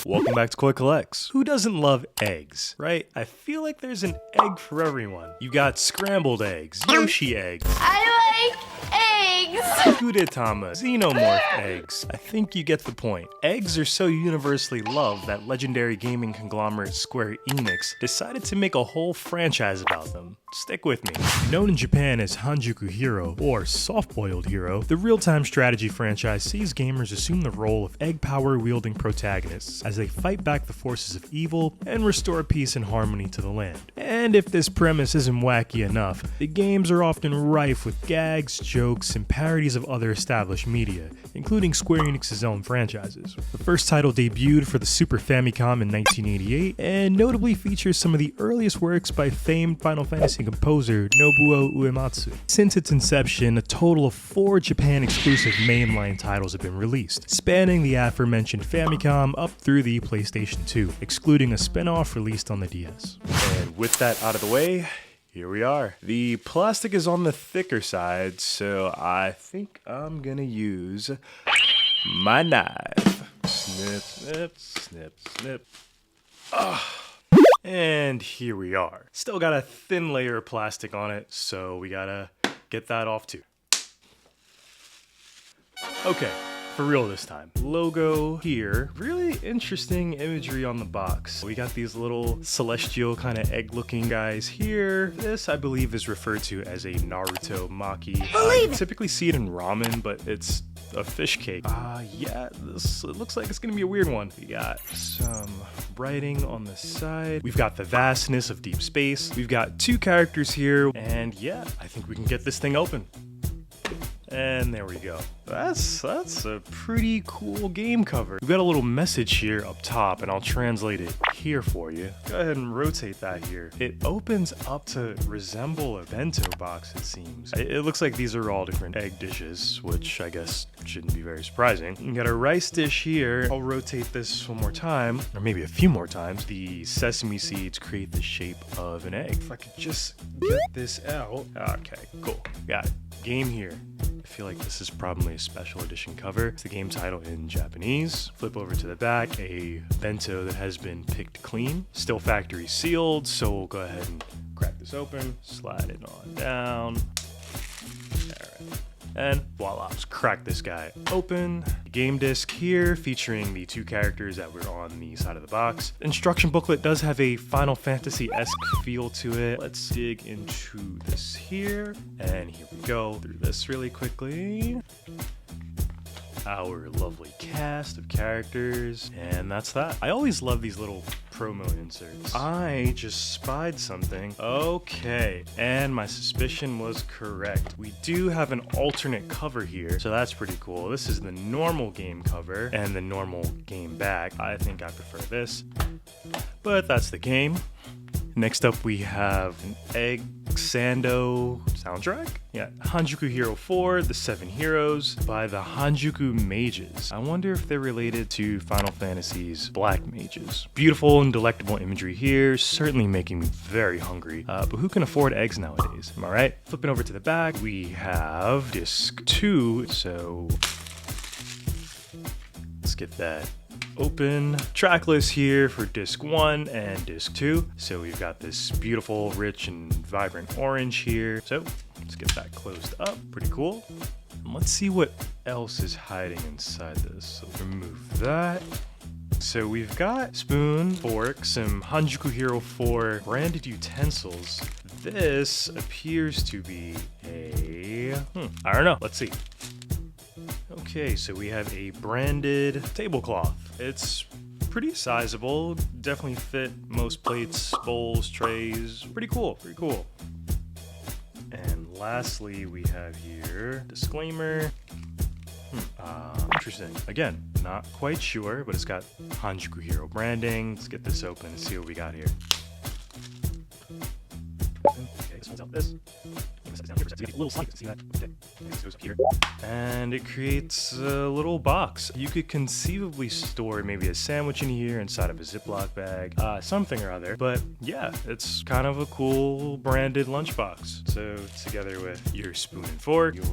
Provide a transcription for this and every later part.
Welcome back to Koi Collects. Who doesn't love eggs, right? I feel like there's an egg for everyone. You got scrambled eggs, Yoshi eggs, I like eggs. Gudetama, Xenomorph eggs. I think you get the point. Eggs are so universally loved that legendary gaming conglomerate Square Enix decided to make a whole franchise about them. Stick with me. Known in Japan as Hanjuku Hero, or Soft-Boiled Hero, the real-time strategy franchise sees gamers assume the role of egg power-wielding protagonists as they fight back the forces of evil and restore peace and harmony to the land. And if this premise isn't wacky enough, the games are often rife with gags, jokes, and parodies of other established media, including Square Enix's own franchises. The first title debuted for the Super Famicom in 1988, and notably features some of the earliest works by famed Final Fantasy composer Nobuo Uematsu. Since its inception, a total of 4 Japan-exclusive mainline titles have been released, spanning the aforementioned Famicom up through the PlayStation 2, excluding a spin-off released on the DS. And with that out of the way, here we are. The plastic is on the thicker side, so I think I'm gonna use my knife. Snip, snip, snip, snip. And here we are. Still got a thin layer of plastic on it, so we gotta get that off too. Okay, for real this time. Logo here. Really interesting imagery on the box. We got these little celestial kind of egg looking guys here. This I believe is referred to as a Naruto Maki. You typically see it in ramen, but it's a fish cake. Yeah, it looks like it's gonna be a weird one. We got some writing on the side. We've got the vastness of deep space. We've got 2 characters here, and yeah, I think we can get this thing open. And there we go. That's a pretty cool game cover. We've got a little message here up top, and I'll translate it here for you. Go ahead and rotate that here. It opens up to resemble a bento box, it seems. It looks like these are all different egg dishes, which I guess shouldn't be very surprising. You got a rice dish here. I'll rotate this one more time, or maybe a few more times. The sesame seeds create the shape of an egg. If I could just get this out. Okay, cool. Got it. Game here. I feel like this is probably a special edition cover. It's the game title in Japanese. Flip over to the back, a bento that has been picked clean. Still factory sealed, so we'll go ahead and crack this open, slide it on down. Alright. And voila, let's crack this guy open. Game disc here featuring the 2 characters that were on the side of the box. The instruction booklet does have a Final Fantasy-esque feel to it. Let's dig into this here. And here we go through this really quickly. Our lovely cast of characters, and that's that. I always love these little promo inserts. I just spied something. Okay, and my suspicion was correct. We do have an alternate cover here, so that's pretty cool. This is the normal game cover and the normal game back. I think I prefer this, but that's the game. Next up, we have an Egg Sando soundtrack. Yeah, Hanjuku Hero 4, The 7 Heroes by the Hanjuku Mages. I wonder if they're related to Final Fantasy's Black Mages. Beautiful and delectable imagery here, certainly making me very hungry. But who can afford eggs nowadays? Am I right? Flipping over to the back, we have disc 2. So let's get that open. Track list here for disc 1 and disc 2. So we've got this beautiful, rich, and vibrant orange here. So let's get that closed up. Pretty cool. And let's see what else is hiding inside this. So remove that. So we've got spoon, fork, some Hanjuku Hero 4 branded utensils. This appears to be a... I don't know. Let's see. Okay, so we have a branded tablecloth. It's pretty sizable, definitely fit most plates, bowls, trays. Pretty cool, pretty cool. And lastly, we have here disclaimer. Interesting. Again, not quite sure, but it's got Hanjuku Hero branding. Let's get this open and see what we got here. Okay, this one's out this. And it creates a little box. You could conceivably store maybe a sandwich in here inside of a Ziploc bag, something or other. But yeah, it's kind of a cool branded lunchbox. So together with your spoon and fork, your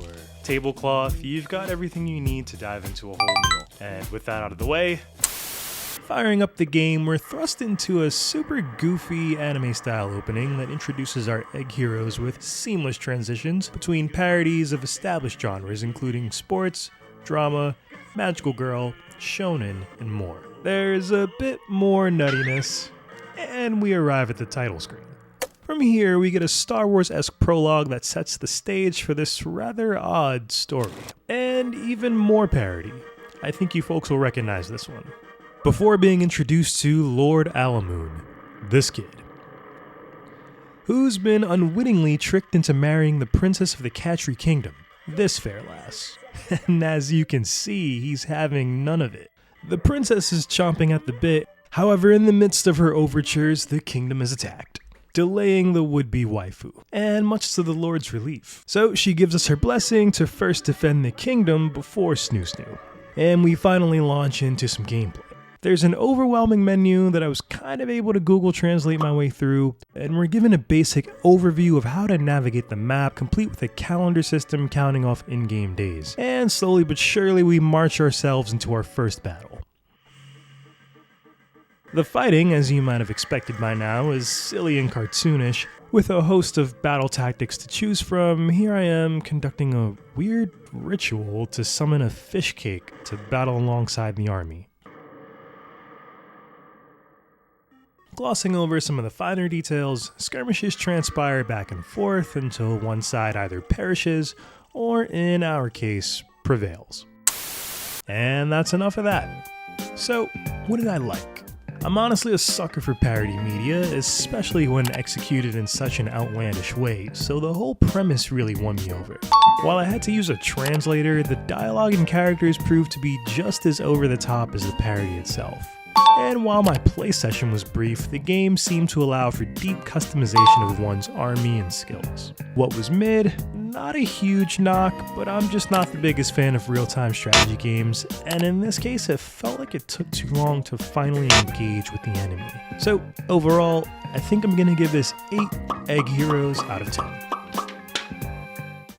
tablecloth, you've got everything you need to dive into a whole meal. And with that out of the way, Firing up the game, we're thrust into a super goofy anime-style opening that introduces our egg heroes with seamless transitions between parodies of established genres including sports, drama, magical girl, shonen, and more. There's a bit more nuttiness, and we arrive at the title screen. From here, we get a Star Wars-esque prologue that sets the stage for this rather odd story. And even more parody. I think you folks will recognize this one. Before being introduced to Lord Alamoon, this kid, who's been unwittingly tricked into marrying the princess of the Katri Kingdom, this fair lass. And as you can see, he's having none of it. The princess is chomping at the bit, however in the midst of her overtures, the kingdom is attacked, delaying the would-be waifu, and much to the Lord's relief. So she gives us her blessing to first defend the kingdom before Snoo Snoo, and we finally launch into some gameplay. There's an overwhelming menu that I was kind of able to Google Translate my way through, and we're given a basic overview of how to navigate the map, complete with a calendar system counting off in-game days. And slowly but surely we march ourselves into our first battle. The fighting, as you might have expected by now, is silly and cartoonish. With a host of battle tactics to choose from, here I am conducting a weird ritual to summon a fish cake to battle alongside the army. Glossing over some of the finer details, skirmishes transpire back and forth until one side either perishes or, in our case, prevails. And that's enough of that. So, what did I like? I'm honestly a sucker for parody media, especially when executed in such an outlandish way, so the whole premise really won me over. While I had to use a translator, the dialogue and characters proved to be just as over the top as the parody itself. And while my play session was brief, the game seemed to allow for deep customization of one's army and skills. What was mid? Not a huge knock, but I'm just not the biggest fan of real-time strategy games, and in this case it felt like it took too long to finally engage with the enemy. So overall, I think I'm gonna give this 8 egg heroes out of 10.